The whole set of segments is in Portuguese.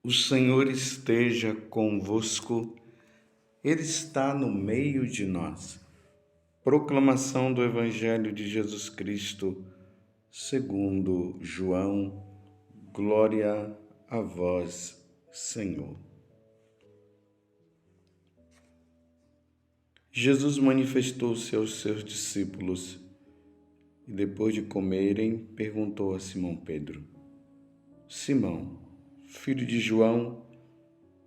O Senhor esteja convosco, Ele está no meio de nós. Proclamação do Evangelho de Jesus Cristo, segundo João. Glória a vós, Senhor. Jesus manifestou-se aos seus discípulos e, depois de comerem, perguntou a Simão Pedro: Simão, filho de João,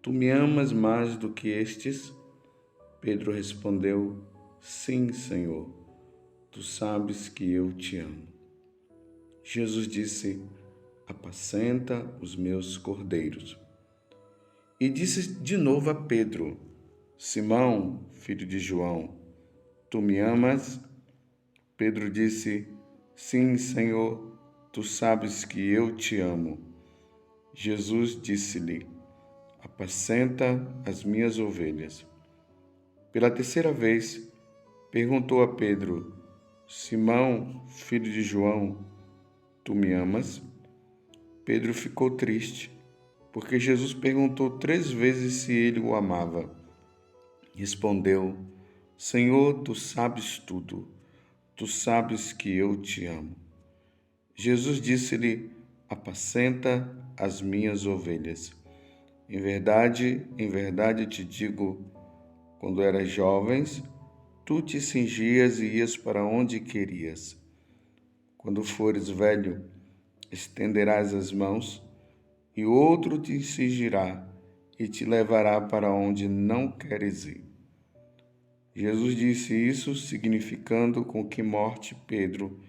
tu me amas mais do que estes? Pedro respondeu: Sim, Senhor, tu sabes que eu te amo. Jesus disse: Apacenta os meus cordeiros. E disse de novo a Pedro: Simão, filho de João, tu me amas? Pedro disse: Sim, Senhor, tu sabes que eu te amo. Jesus disse-lhe: Apacenta as minhas ovelhas. Pela terceira vez, perguntou a Pedro: Simão, filho de João, tu me amas? Pedro ficou triste, porque Jesus perguntou 3 vezes se ele o amava. Respondeu: Senhor, tu sabes tudo. Tu sabes que eu te amo. Jesus disse-lhe: Apacenta as minhas ovelhas. Em verdade te digo, quando eras jovens, tu te cingias e ias para onde querias. Quando fores velho, estenderás as mãos, e outro te cingirá e te levará para onde não queres ir. Jesus disse isso, significando com que morte Pedro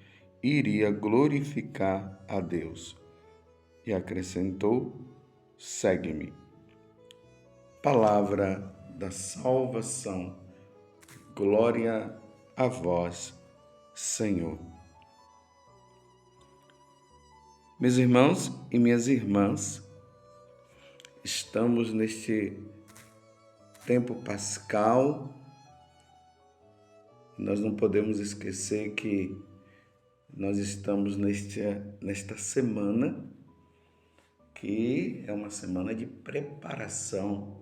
iria glorificar a Deus. E acrescentou: Segue-me. Palavra da salvação. Glória a vós, Senhor. Meus irmãos e minhas irmãs, estamos neste tempo pascal. Nós não podemos esquecer que nós estamos nesta semana, que é uma semana de preparação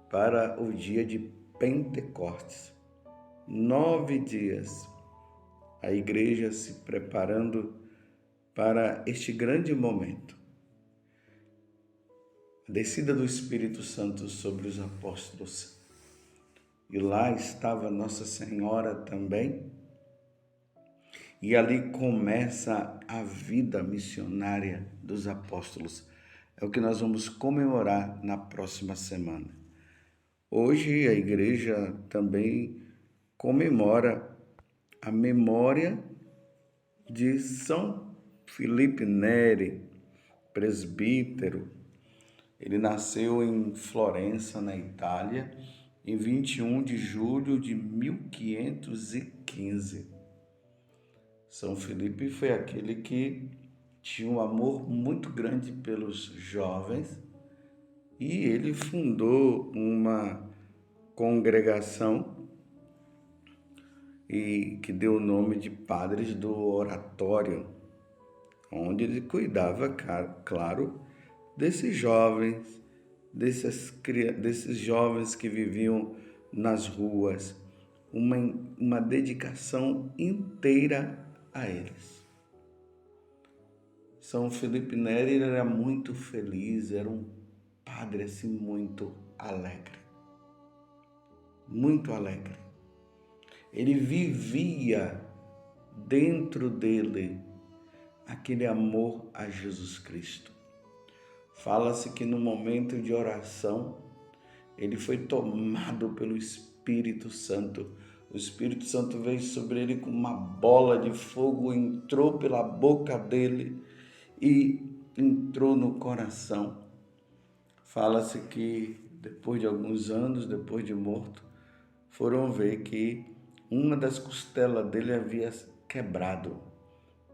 para o dia de Pentecostes. 9 dias, a igreja se preparando para este grande momento. A descida do Espírito Santo sobre os apóstolos. E lá estava Nossa Senhora também. E ali começa a vida missionária dos apóstolos. É o que nós vamos comemorar na próxima semana. Hoje a igreja também comemora a memória de São Filipe Neri, presbítero. Ele nasceu em Florença, na Itália, em 21 de julho de 1515. São Filipe foi aquele que tinha um amor muito grande pelos jovens e ele fundou uma congregação e que deu o nome de Padres do Oratório, onde ele cuidava, claro, desses jovens, desses jovens que viviam nas ruas, uma dedicação inteira a eles. São Filipe Neri era muito feliz, era um padre assim muito alegre. Muito alegre. Ele vivia dentro dele aquele amor a Jesus Cristo. Fala-se que no momento de oração, ele foi tomado pelo Espírito Santo. O Espírito Santo veio sobre ele com uma bola de fogo, entrou pela boca dele e entrou no coração. Fala-se que depois de alguns anos, depois de morto, foram ver que uma das costelas dele havia quebrado.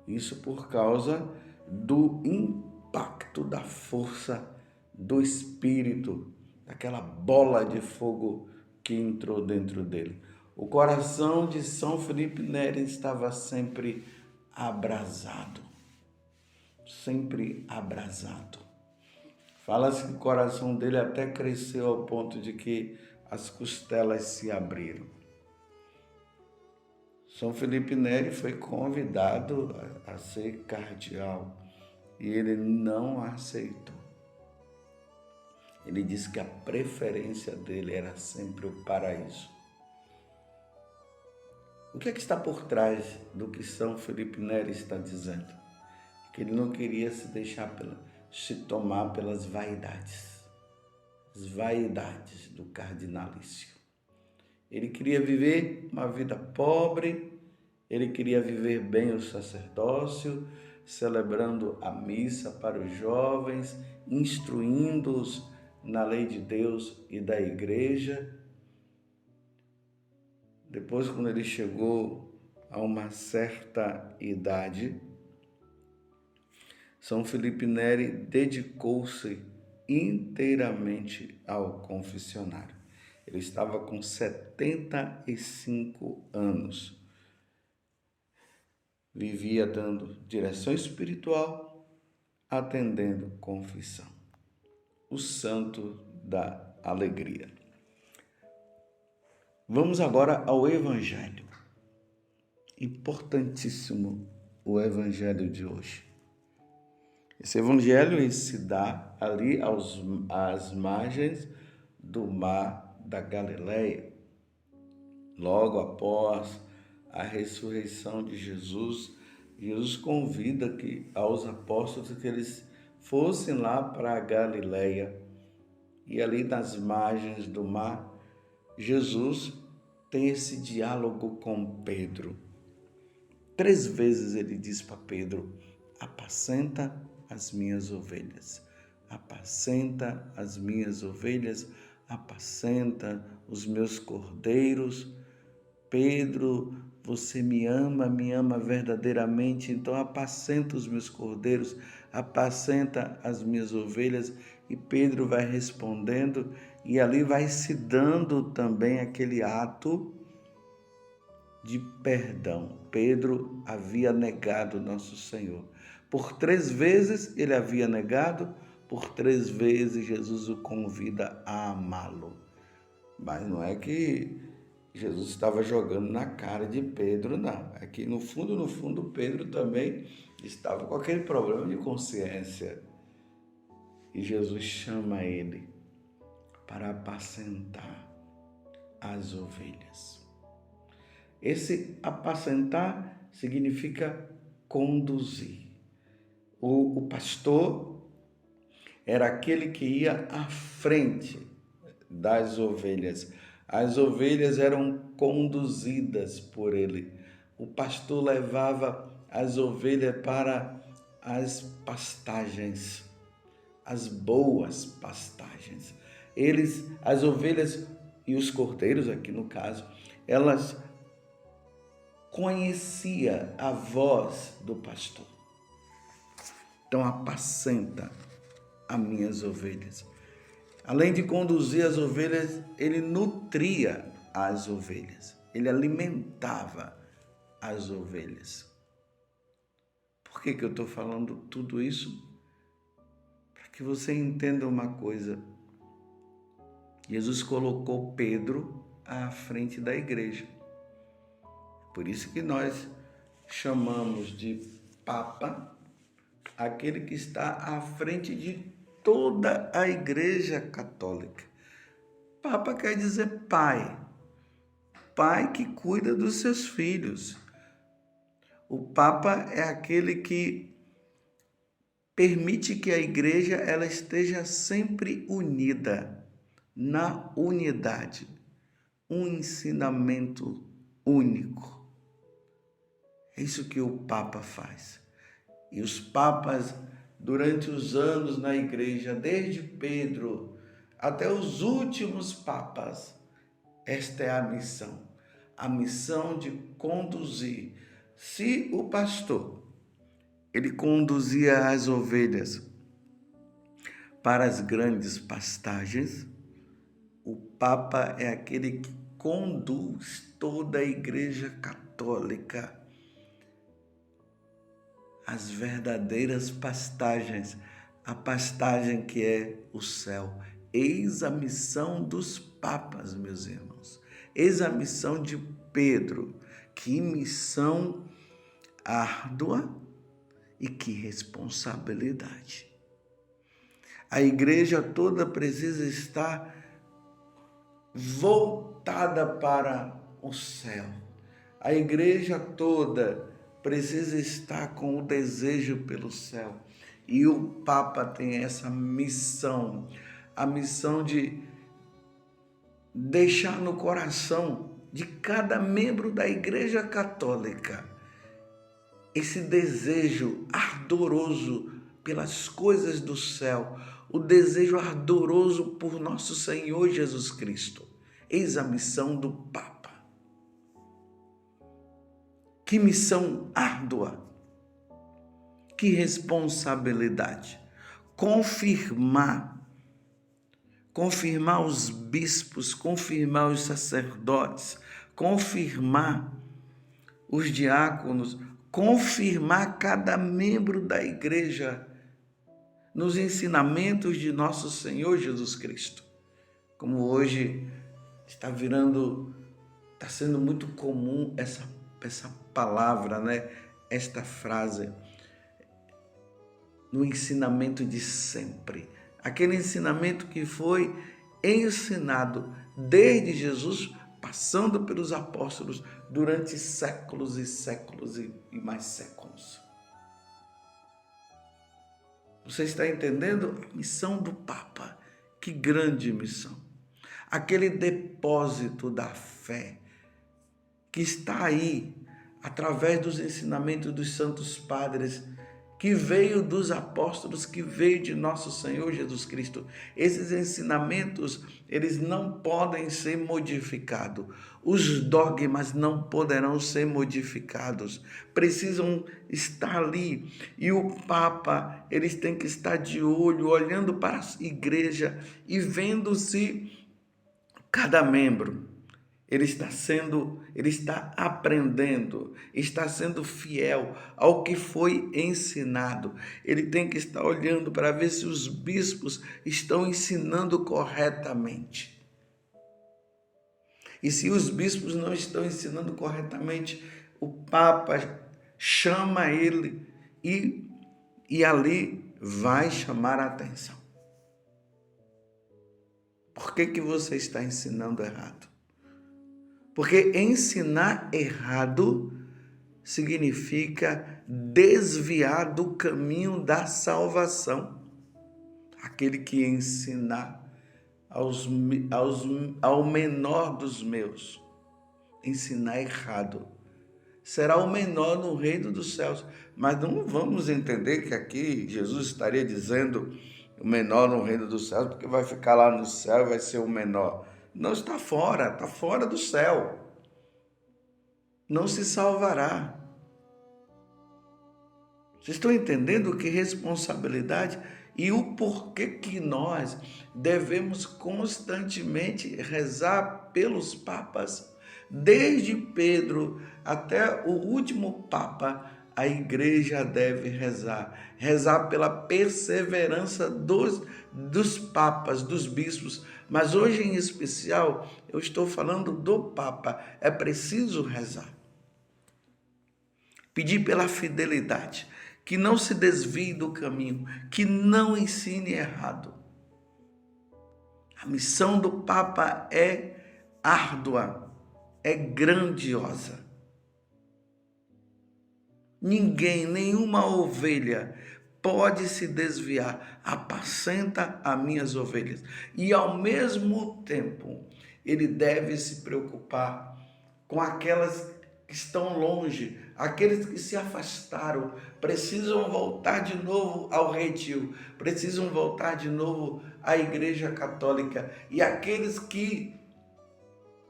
Isso por causa do impacto da força do Espírito, daquela bola de fogo que entrou dentro dele. O coração de São Filipe Neri estava sempre abrasado. Sempre abrasado. Fala-se que o coração dele até cresceu ao ponto de que as costelas se abriram. São Felipe Neri foi convidado a ser cardeal e ele não aceitou. Ele disse que a preferência dele era sempre o paraíso. O que é que está por trás do que São Felipe Neri está dizendo? Que ele não queria se tomar pelas vaidades, as vaidades do cardinalício. Ele queria viver uma vida pobre, ele queria viver bem o sacerdócio, celebrando a missa para os jovens, instruindo-os na lei de Deus e da igreja. Depois, quando ele chegou a uma certa idade, São Felipe Neri dedicou-se inteiramente ao confessionário. Ele estava com 75 anos. Vivia dando direção espiritual, atendendo confissão. O santo da alegria. Vamos agora ao Evangelho. Importantíssimo o Evangelho de hoje. Esse Evangelho se dá ali às margens do mar da Galileia, logo após a ressurreição de Jesus. Jesus convida aos apóstolos que eles fossem lá para a Galileia, e ali nas margens do mar, Jesus tem esse diálogo com Pedro. 3 vezes ele diz para Pedro: apacenta as minhas ovelhas, apacenta as minhas ovelhas, apacenta os meus cordeiros. Pedro, você me ama verdadeiramente, então apacenta os meus cordeiros, apacenta as minhas ovelhas. E Pedro vai respondendo, e ali vai se dando também aquele ato de perdão. Pedro havia negado nosso Senhor. Por 3 vezes ele havia negado, por 3 vezes Jesus o convida a amá-lo. Mas não é que Jesus estava jogando na cara de Pedro, não. É que no fundo, Pedro também estava com aquele problema de consciência. E Jesus chama ele para apacentar as ovelhas. Esse apacentar significa conduzir. O pastor era aquele que ia à frente das ovelhas. As ovelhas eram conduzidas por ele. O pastor levava as ovelhas para as pastagens, as boas pastagens. As ovelhas e os cordeiros, aqui no caso, elas conheciam a voz do pastor. Então, apacenta as minhas ovelhas. Além de conduzir as ovelhas, ele nutria as ovelhas. Ele alimentava as ovelhas. Por que eu estou falando tudo isso? Para que você entenda uma coisa. Jesus colocou Pedro à frente da igreja. Por isso que nós chamamos de Papa aquele que está à frente de toda a Igreja Católica. Papa quer dizer pai. Pai que cuida dos seus filhos. O Papa é aquele que permite que a igreja ela esteja sempre unida, na unidade. Um ensinamento único. É isso que o Papa faz. E os papas, durante os anos na igreja, desde Pedro até os últimos papas, esta é a missão de conduzir. Se o pastor, ele conduzia as ovelhas para as grandes pastagens, o Papa é aquele que conduz toda a Igreja Católica às verdadeiras pastagens, a pastagem que é o céu. Eis a missão dos papas, meus irmãos. Eis a missão de Pedro. Que missão árdua e que responsabilidade. A igreja toda precisa estar voltada para o céu. A igreja toda precisa estar com o desejo pelo céu. E o Papa tem essa missão, a missão de deixar no coração de cada membro da Igreja Católica esse desejo ardoroso pelas coisas do céu, o desejo ardoroso por nosso Senhor Jesus Cristo. Eis a missão do Papa. Que missão árdua, que responsabilidade. Confirmar os bispos, confirmar os sacerdotes, confirmar os diáconos, confirmar cada membro da igreja nos ensinamentos de nosso Senhor Jesus Cristo. Como hoje está sendo muito comum essa palavra, né? Esta frase, no ensinamento de sempre. Aquele ensinamento que foi ensinado desde Jesus, passando pelos apóstolos durante séculos e séculos e mais séculos. Você está entendendo a missão do Papa? Que grande missão! Aquele depósito da fé que está aí, através dos ensinamentos dos santos padres, que veio dos apóstolos, que veio de nosso Senhor Jesus Cristo. Esses ensinamentos, eles não podem ser modificados. Os dogmas não poderão ser modificados. Precisam estar ali. E o Papa, eles têm que estar de olho, olhando para a igreja e vendo se cada membro ele está aprendendo, está sendo fiel ao que foi ensinado. Ele tem que estar olhando para ver se os bispos estão ensinando corretamente. E se os bispos não estão ensinando corretamente, o Papa chama ele e ali vai chamar a atenção. Por que você está ensinando errado? Porque ensinar errado significa desviar do caminho da salvação. Aquele que ensinar ao menor dos meus, ensinar errado, será o menor no reino dos céus. Mas não vamos entender que aqui Jesus estaria dizendo o menor no reino dos céus, porque vai ficar lá no céu e vai ser o menor. Não, está fora do céu. Não se salvará. Vocês estão entendendo que responsabilidade e o porquê que nós devemos constantemente rezar pelos papas? Desde Pedro até o último papa, a igreja deve rezar pela perseverança dos papas, dos bispos, mas hoje em especial eu estou falando do Papa. É preciso rezar, pedir pela fidelidade, que não se desvie do caminho, que não ensine errado. A missão do Papa é árdua, é grandiosa. Ninguém, nenhuma ovelha pode se desviar. Apacenta as minhas ovelhas. E ao mesmo tempo, ele deve se preocupar com aquelas que estão longe, aqueles que se afastaram, precisam voltar de novo ao retiro, precisam voltar de novo à Igreja Católica. E aqueles que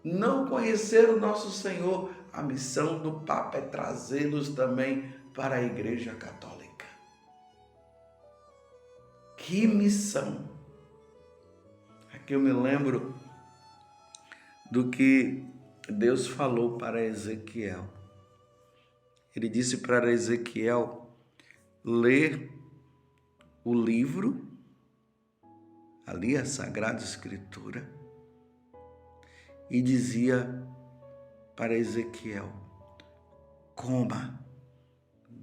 não conheceram o nosso Senhor, a missão do Papa é trazê-los também para a Igreja Católica. Que missão! Aqui eu me lembro do que Deus falou para Ezequiel. Ele disse para Ezequiel ler o livro, ali a Sagrada Escritura, e dizia para Ezequiel: coma,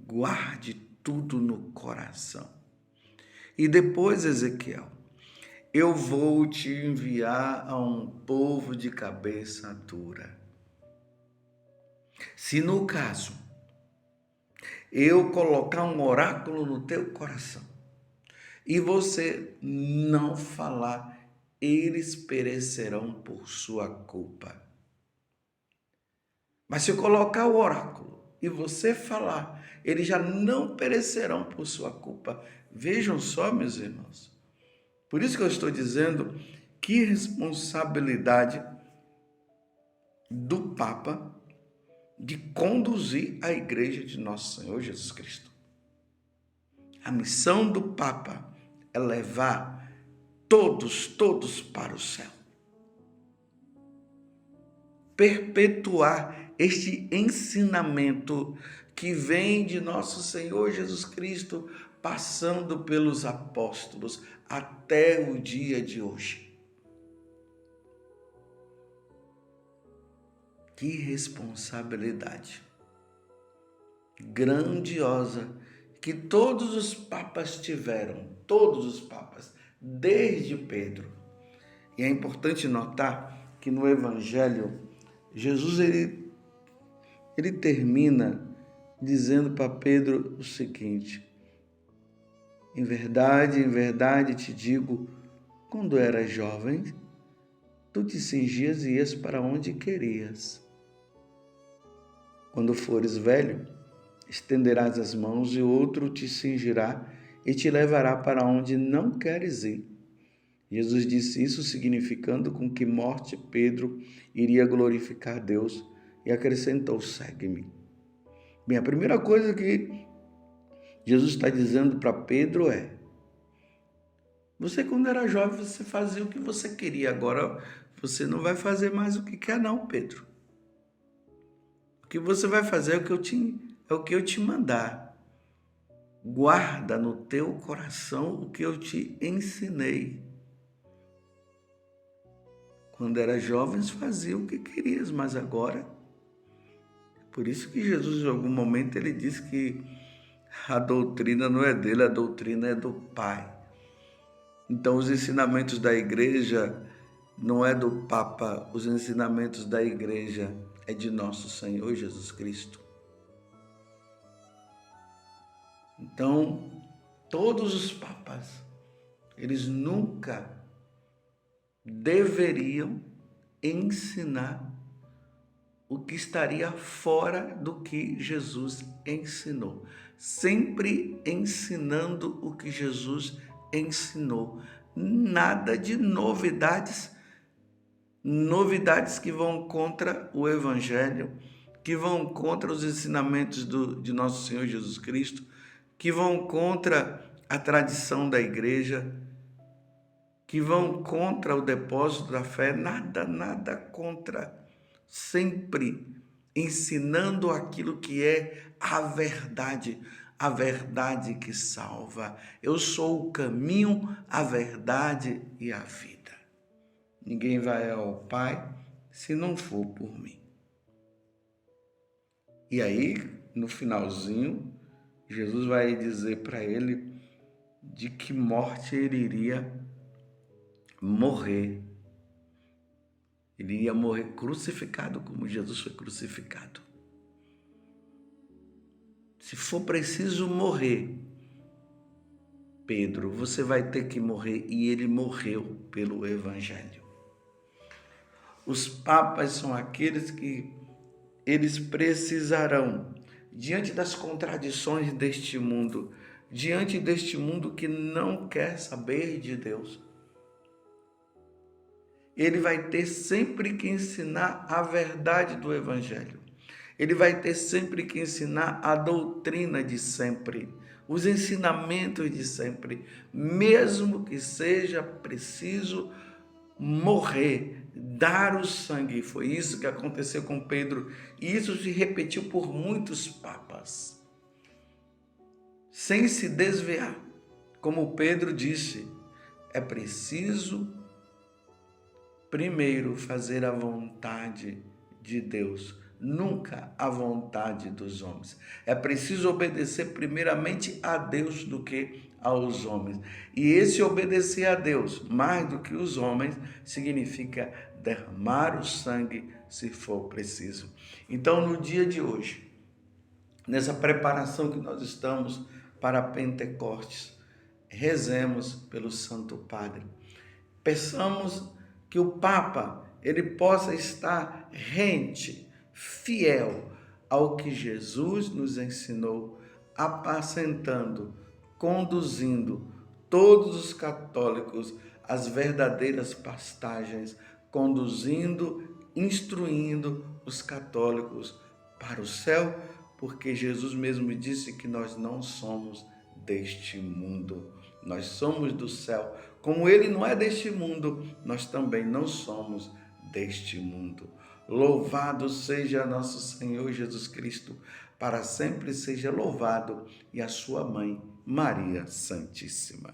guarde tudo no coração. E depois, Ezequiel, eu vou te enviar a um povo de cabeça dura. Se no caso eu colocar um oráculo no teu coração e você não falar, eles perecerão por sua culpa. Mas se eu colocar o oráculo e você falar, eles já não perecerão por sua culpa. Vejam só, meus irmãos. Por isso que eu estou dizendo que responsabilidade do Papa de conduzir a igreja de nosso Senhor Jesus Cristo. A missão do Papa é levar todos para o céu. Perpetuar este ensinamento que vem de nosso Senhor Jesus Cristo, passando pelos apóstolos até o dia de hoje. Que responsabilidade grandiosa que todos os papas tiveram, todos os papas, desde Pedro. E é importante notar que no Evangelho, Jesus ele termina dizendo para Pedro o seguinte: em verdade te digo, quando eras jovem, tu te cingias e ias para onde querias. Quando fores velho, estenderás as mãos e outro te cingirá e te levará para onde não queres ir. Jesus disse isso significando com que morte Pedro iria glorificar Deus e acrescentou: segue-me. Bem, a primeira coisa que Jesus está dizendo para Pedro é: você quando era jovem, você fazia o que você queria, agora você não vai fazer mais o que quer não, Pedro. O que você vai fazer é o que eu te mandar. Guarda no teu coração o que eu te ensinei. Quando era jovem, fazia o que querias, mas agora... Por isso que Jesus, em algum momento, ele disse que a doutrina não é dele, a doutrina é do Pai. Então, os ensinamentos da igreja não é do Papa, os ensinamentos da igreja é de nosso Senhor Jesus Cristo. Então, todos os papas, eles nunca deveriam ensinar o que estaria fora do que Jesus ensinou. Sempre ensinando o que Jesus ensinou. Nada de novidades que vão contra o Evangelho, que vão contra os ensinamentos de nosso Senhor Jesus Cristo, que vão contra a tradição da igreja, que vão contra o depósito da fé, nada contra. Sempre ensinando aquilo que é a verdade que salva. Eu sou o caminho, a verdade e a vida. Ninguém vai ao Pai se não for por mim. E aí, no finalzinho, Jesus vai dizer para ele de que morte ele iria morrer. Ele ia morrer crucificado como Jesus foi crucificado. Se for preciso morrer, Pedro, você vai ter que morrer. E ele morreu pelo Evangelho. Os papas são aqueles que eles precisarão, diante das contradições deste mundo, diante deste mundo que não quer saber de Deus, ele vai ter sempre que ensinar a verdade do Evangelho. Ele vai ter sempre que ensinar a doutrina de sempre, os ensinamentos de sempre, mesmo que seja preciso morrer, dar o sangue. Foi isso que aconteceu com Pedro, e isso se repetiu por muitos papas, sem se desviar, como Pedro disse, é preciso primeiro fazer a vontade de Deus, nunca a vontade dos homens. É preciso obedecer primeiramente a Deus do que aos homens. E esse obedecer a Deus, mais do que os homens, significa derramar o sangue se for preciso. Então, no dia de hoje, nessa preparação que nós estamos para Pentecostes, rezemos pelo Santo Padre. Peçamos que o Papa ele possa estar rente, fiel ao que Jesus nos ensinou, apacentando, conduzindo todos os católicos às verdadeiras pastagens, conduzindo, instruindo os católicos para o céu, porque Jesus mesmo disse que nós não somos deste mundo, nós somos do céu. Como ele não é deste mundo, nós também não somos deste mundo. Louvado seja nosso Senhor Jesus Cristo, para sempre seja louvado, e a sua mãe, Maria Santíssima.